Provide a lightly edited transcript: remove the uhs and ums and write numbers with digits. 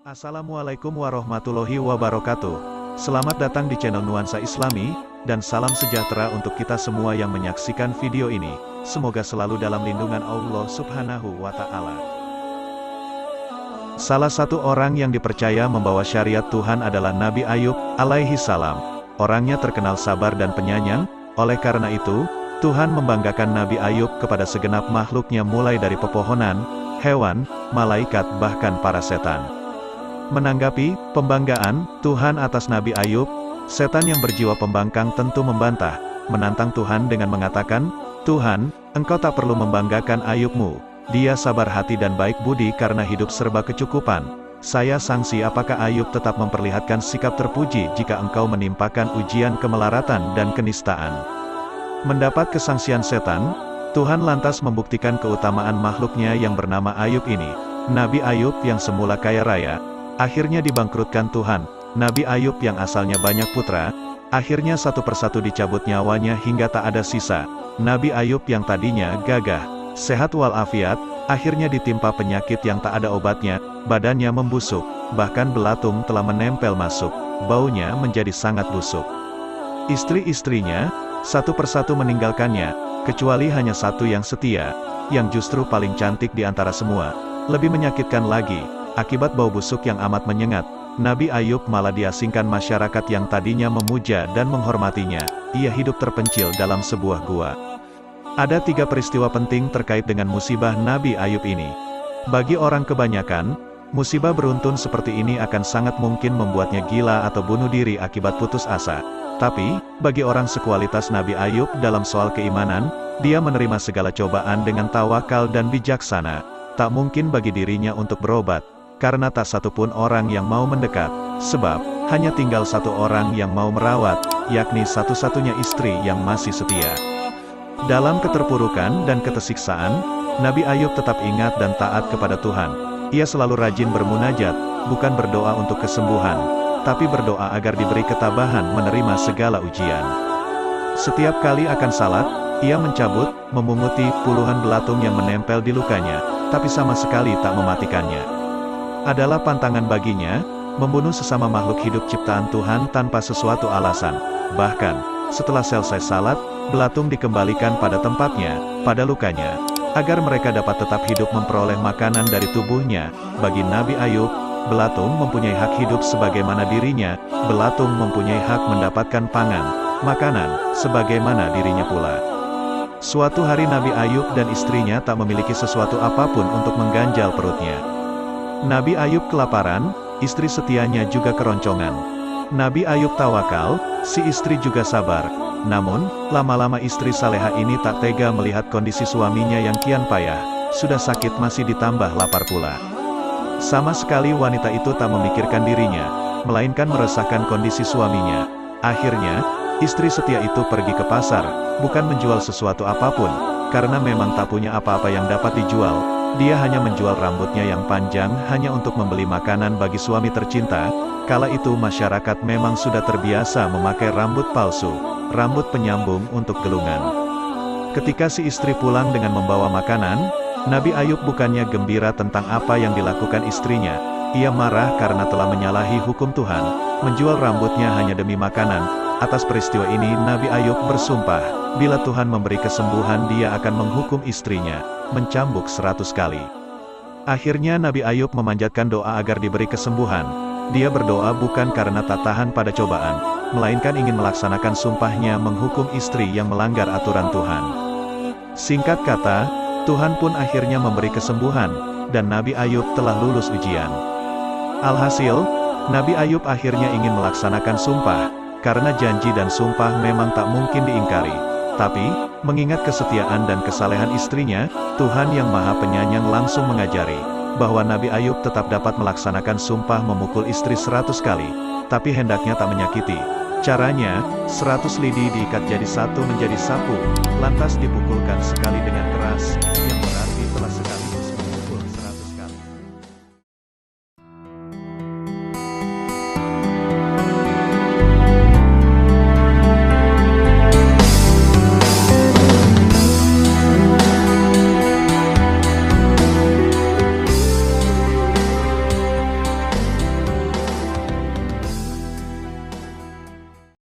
Assalamualaikum warahmatullahi wabarakatuh. Selamat datang di channel Nuansa Islami, dan salam sejahtera untuk kita semua yang menyaksikan video ini. Semoga selalu dalam lindungan Allah Subhanahu wa Ta'ala. Salah satu orang yang dipercaya membawa syariat Tuhan adalah Nabi Ayub alaihi salam. Orangnya terkenal sabar dan penyayang, oleh karena itu, Tuhan membanggakan Nabi Ayub kepada segenap makhluknya mulai dari pepohonan, hewan, malaikat bahkan para setan. Menanggapi pembanggaan Tuhan atas Nabi Ayub, setan yang berjiwa pembangkang tentu membantah, menantang Tuhan dengan mengatakan, "Tuhan, Engkau tak perlu membanggakan Ayubmu. Dia sabar hati dan baik budi karena hidup serba kecukupan. Saya sangsi apakah Ayub tetap memperlihatkan sikap terpuji jika Engkau menimpakan ujian kemelaratan dan kenistaan." Mendapat kesangsian setan, Tuhan lantas membuktikan keutamaan makhluknya yang bernama Ayub ini. Nabi Ayub yang semula kaya raya, akhirnya dibangkrutkan Tuhan. Nabi Ayub yang asalnya banyak putra, akhirnya satu persatu dicabut nyawanya hingga tak ada sisa. Nabi Ayub yang tadinya gagah, sehat walafiat, akhirnya ditimpa penyakit yang tak ada obatnya, badannya membusuk, bahkan belatung telah menempel masuk, baunya menjadi sangat busuk. Istri-istrinya, satu persatu meninggalkannya, kecuali hanya satu yang setia, yang justru paling cantik di antara semua. Lebih menyakitkan lagi, akibat bau busuk yang amat menyengat, Nabi Ayub malah diasingkan masyarakat yang tadinya memuja dan menghormatinya. Ia hidup terpencil dalam sebuah gua. Ada 3 peristiwa penting terkait dengan musibah Nabi Ayub ini. Bagi orang kebanyakan, musibah beruntun seperti ini akan sangat mungkin membuatnya gila atau bunuh diri akibat putus asa. Tapi, bagi orang sekualitas Nabi Ayub dalam soal keimanan, dia menerima segala cobaan dengan tawakal dan bijaksana. Tak mungkin bagi dirinya untuk berobat, karena tak satupun orang yang mau mendekat, sebab, hanya tinggal satu orang yang mau merawat, yakni satu-satunya istri yang masih setia. Dalam keterpurukan dan ketersiksaan, Nabi Ayub tetap ingat dan taat kepada Tuhan. Ia selalu rajin bermunajat, bukan berdoa untuk kesembuhan, tapi berdoa agar diberi ketabahan menerima segala ujian. Setiap kali akan salat, ia mencabut, memunguti puluhan belatung yang menempel di lukanya, tapi sama sekali tak mematikannya. Adalah pantangan baginya, membunuh sesama makhluk hidup ciptaan Tuhan tanpa sesuatu alasan. Bahkan, setelah selesai salat, belatung dikembalikan pada tempatnya, pada lukanya, agar mereka dapat tetap hidup memperoleh makanan dari tubuhnya. Bagi Nabi Ayub, belatung mempunyai hak hidup sebagaimana dirinya, belatung mempunyai hak mendapatkan pangan, makanan, sebagaimana dirinya pula. Suatu hari Nabi Ayub dan istrinya tak memiliki sesuatu apapun untuk mengganjal perutnya. Nabi Ayub kelaparan, istri setianya juga keroncongan. Nabi Ayub tawakal, si istri juga sabar. Namun, lama-lama istri saleha ini tak tega melihat kondisi suaminya yang kian payah, sudah sakit masih ditambah lapar pula. Sama sekali wanita itu tak memikirkan dirinya, melainkan meresahkan kondisi suaminya. Akhirnya, istri setia itu pergi ke pasar, bukan menjual sesuatu apapun, karena memang tak punya apa-apa yang dapat dijual. Dia hanya menjual rambutnya yang panjang hanya untuk membeli makanan bagi suami tercinta. Kala itu masyarakat memang sudah terbiasa memakai rambut palsu, rambut penyambung untuk gelungan. Ketika si istri pulang dengan membawa makanan, Nabi Ayub bukannya gembira tentang apa yang dilakukan istrinya. Ia marah karena telah menyalahi hukum Tuhan, menjual rambutnya hanya demi makanan. Atas peristiwa ini Nabi Ayub bersumpah, bila Tuhan memberi kesembuhan dia akan menghukum istrinya, mencambuk 100 kali. Akhirnya Nabi Ayub memanjatkan doa agar diberi kesembuhan. Dia berdoa bukan karena tak tahan pada cobaan, melainkan ingin melaksanakan sumpahnya menghukum istri yang melanggar aturan Tuhan. Singkat kata, Tuhan pun akhirnya memberi kesembuhan, dan Nabi Ayub telah lulus ujian. Alhasil, Nabi Ayub akhirnya ingin melaksanakan sumpah, karena janji dan sumpah memang tak mungkin diingkari. Tapi, mengingat kesetiaan dan kesalehan istrinya, Tuhan yang Maha Penyayang langsung mengajari, bahwa Nabi Ayub tetap dapat melaksanakan sumpah memukul istri 100 kali, tapi hendaknya tak menyakiti. Caranya, 100 lidi diikat jadi satu menjadi sapu, lantas dipukulkan sekali dengan keras, yang